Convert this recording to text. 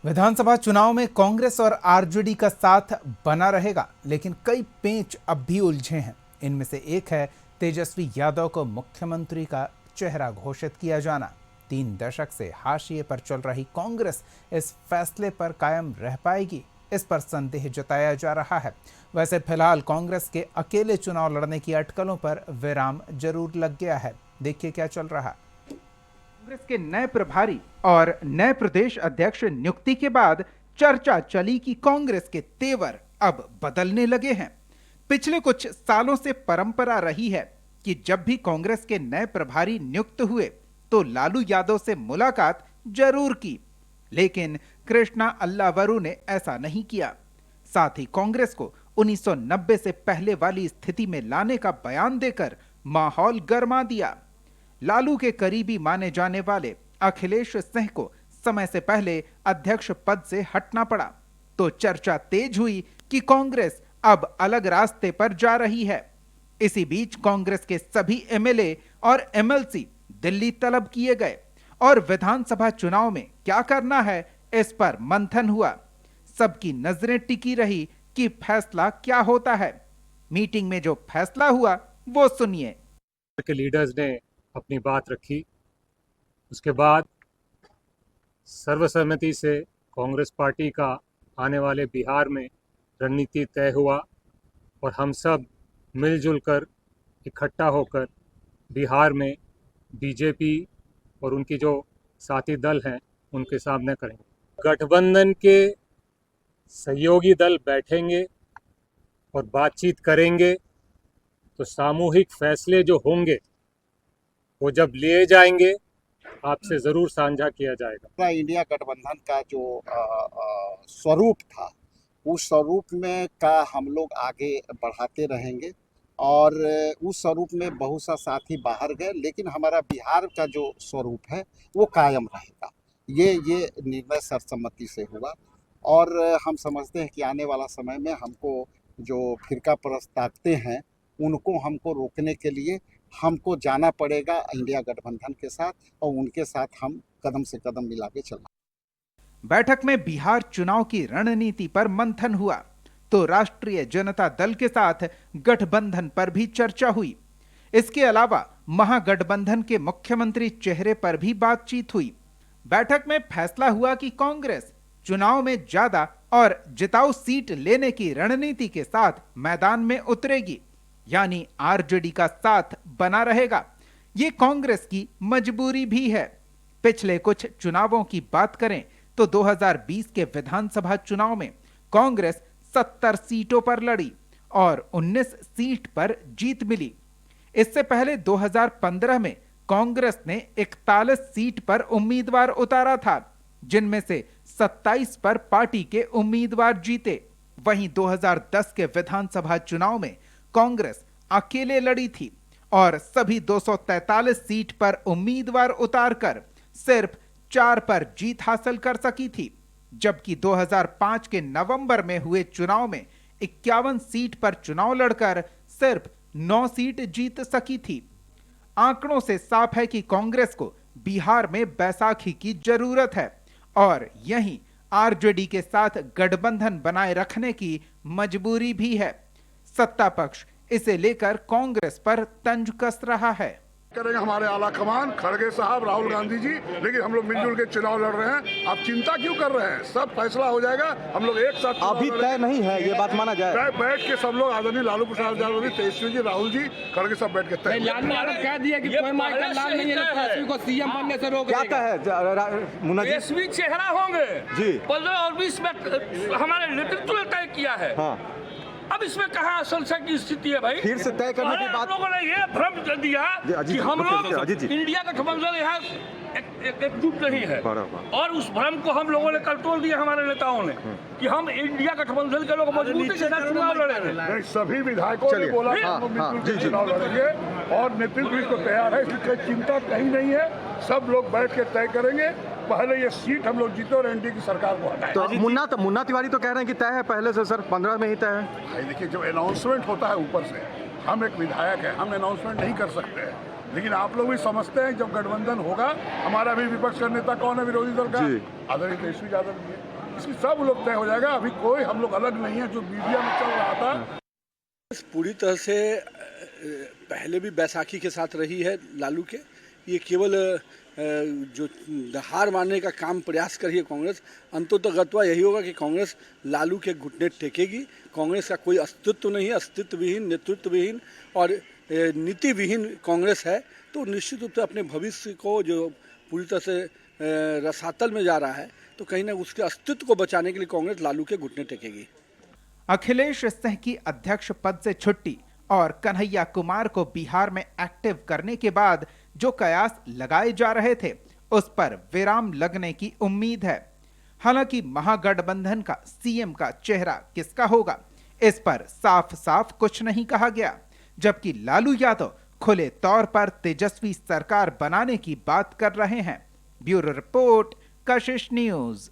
विधानसभा चुनाव में कांग्रेस और आरजेडी का साथ बना रहेगा, लेकिन कई पेंच अब भी उलझे हैं। इनमें से एक है तेजस्वी यादव को मुख्यमंत्री का चेहरा घोषित किया जाना। 3 दशक से हाशिए पर चल रही कांग्रेस इस फैसले पर कायम रह पाएगी, इस पर संदेह जताया जा रहा है। वैसे फिलहाल कांग्रेस के अकेले चुनाव लड़ने की अटकलों पर विराम जरूर लग गया है। देखिए क्या चल रहा है। कांग्रेस के नए प्रभारी और नए प्रदेश अध्यक्ष नियुक्ति के बाद चर्चा चली कि कांग्रेस के तेवर अब बदलने लगे हैं। पिछले कुछ सालों से परंपरा रही है कि जब भी कांग्रेस के नए प्रभारी नियुक्त हुए तो लालू यादव से मुलाकात जरूर की, लेकिन कृष्णा अल्लावरू ने ऐसा नहीं किया। साथ ही कांग्रेस को 1990 से पहले वाली स्थिति में लाने का बयान देकर माहौल गरमा दिया। लालू के करीबी माने जाने वाले अखिलेश सिंह को समय से पहले अध्यक्ष पद से हटना पड़ा, तो चर्चा तेज हुई कि कांग्रेस अब अलग रास्ते पर जा रही है। इसी बीच कांग्रेस के सभी एमएलए और एमएलसी दिल्ली तलब किए गए और विधानसभा चुनाव में क्या करना है इस पर मंथन हुआ। सबकी नजरें टिकी रही कि फैसला क्या होता है। मीटिंग में जो फैसला हुआ वो सुनिए। के लीडर्स ने अपनी बात रखी, उसके बाद सर्वसम्मति से कांग्रेस पार्टी का आने वाले बिहार में रणनीति तय हुआ और हम सब मिलजुल कर इकट्ठा होकर बिहार में बीजेपी और उनकी जो साथी दल हैं उनके सामने करेंगे। गठबंधन के सहयोगी दल बैठेंगे और बातचीत करेंगे, तो सामूहिक फैसले जो होंगे वो जब लिए जाएंगे आपसे जरूर साझा किया जाएगा। इंडिया गठबंधन का जो स्वरूप था, उस स्वरूप में का हम लोग आगे बढ़ाते रहेंगे और उस स्वरूप में बहुत सा साथी बाहर गए, लेकिन हमारा बिहार का जो स्वरूप है वो कायम रहेगा। ये निर्णय सर्वसम्मति से हुआ और हम समझते हैं कि आने वाला समय में हमको जो फिरका परस्त ताकतें हैं उनको हमको रोकने के लिए हमको जाना पड़ेगा इंडिया गठबंधन के साथ और उनके साथ हम कदम से कदम मिला के चलना। बैठक में बिहार चुनाव की रणनीति पर मंथन हुआ तो राष्ट्रीय जनता दल के साथ गठबंधन पर भी चर्चा हुई। इसके अलावा महागठबंधन के मुख्यमंत्री चेहरे पर भी बातचीत हुई। बैठक में फैसला हुआ कि कांग्रेस चुनाव में ज्यादा और जिताऊ सीट लेने की रणनीति के साथ मैदान में उतरेगी, यानी आरजेडी का साथ बना रहेगा। ये कांग्रेस की मजबूरी भी है। पिछले कुछ चुनावों की बात करें तो 2020 के विधानसभा चुनाव में कांग्रेस 70 सीटों पर लड़ी और 19 सीट पर जीत मिली। इससे पहले 2015 में कांग्रेस ने 41 सीट पर उम्मीदवार उतारा था, जिनमें से 27 पर पार्टी के उम्मीदवार जीते। वहीं 2010 के विधानसभा चुनाव में कांग्रेस अकेले लड़ी थी और सभी 243 सीट पर उम्मीदवार उतारकर सिर्फ 4 पर जीत हासिल कर सकी थी, जबकि 2005 के नवंबर में हुए चुनाव में 51 सीट पर चुनाव लड़कर सिर्फ 9 सीट जीत सकी थी। आंकड़ों से साफ है कि कांग्रेस को बिहार में बैसाखी की जरूरत है और यहीं आरजेडी के साथ गठबंधन बनाए रखने की मजबूरी भी है। सत्ता पक्ष इसे लेकर कांग्रेस पर तंज कस रहा है। करेंगे हमारे आला कमान खड़गे साहब, राहुल गांधी जी, लेकिन हम लोग मिलजुल के चुनाव लड़ रहे हैं। आप चिंता क्यों कर रहे हैं? सब फैसला हो जाएगा। हम लोग एक साथ अभी तय नहीं है, ये बात माना जाए। बैठ के सब लोग आदरणीय लालू प्रसाद यादव जी, तेजस्वी जी, राहुल जी, खड़गे सब बैठ के तय। लाल ने आरोप कह दिया कि कोई माइकल लाल नहीं है, तेजस्वी को सीएम बनने से रोक क्या है मुन्ना जी? तेजस्वी चेहरा होंगे जी। 15 और 20 में हमारे नेतृत्व ने तय किया है। हाँ। अब इसमें कहाँ असल से की स्थिति है भाई? फिर से तय करने की बात। लोगों ने ये भ्रम कर दिया कि हम लोग इंडिया गठबंधन यहाँ एकजुट नहीं है और उस भ्रम को हम लोगों ने कल तोड़ दिया, हमारे नेताओं ने, कि हम इंडिया गठबंधन के लोग मजबूती के साथ चुनाव लड़ेंगे। सभी विधायकों ने बोला चुनाव लड़ेंगे और नेतृत्व इसको तैयार है, इसकी चिंता कहीं नहीं है। सब लोग बैठ के तय करेंगे। पहले ये सीट हम लोग जीते और एनडीए की सरकार को हटाए। तो मुन्ना तिवारी तो कह रहे हैं कि तय है पहले से, सर 15 में ही तय है। देखिए, जब अनाउंसमेंट होता है ऊपर से, हम एक विधायक हैं, हम अनाउंसमेंट नहीं कर सकते हैं, लेकिन आप लोग भी समझते हैं जब गठबंधन होगा। हमारा भी विपक्ष का नेता कौन है विरोधी दल का? आदरणीय तेजस्वी यादव जी है। इसकी सब लोग तय हो जाएगा। अभी कोई हम लोग अलग नहीं है जो मीडिया में चल रहा था। पूरी तरह से पहले भी बैसाखी के साथ रही है लालू के। ये केवल जो हार मारने का काम प्रयास कर रही है कांग्रेस, अंततोगत्वा यही होगा कि कांग्रेस लालू के घुटने टेकेगी। कांग्रेस का कोई अस्तित्व नहीं है, अस्तित्व विहीन, नेतृत्व विहीन और नीति विहीन कांग्रेस है। तो निश्चित रूप से अपने भविष्य को जो पूरी तरह से रसातल में जा रहा है, तो कहीं ना उसके अस्तित्व को बचाने के लिए कांग्रेस लालू के घुटने टेकेगी। अखिलेश सिंह की अध्यक्ष पद से छुट्टी और कन्हैया कुमार को बिहार में एक्टिव करने के बाद जो कयास लगाए जा रहे थे, उस पर विराम लगने की उम्मीद है। हालांकि महागठबंधन का सीएम का चेहरा किसका होगा, इस पर साफ साफ कुछ नहीं कहा गया, जबकि लालू यादव खुले तौर पर तेजस्वी सरकार बनाने की बात कर रहे हैं। ब्यूरो रिपोर्ट, कशिश न्यूज।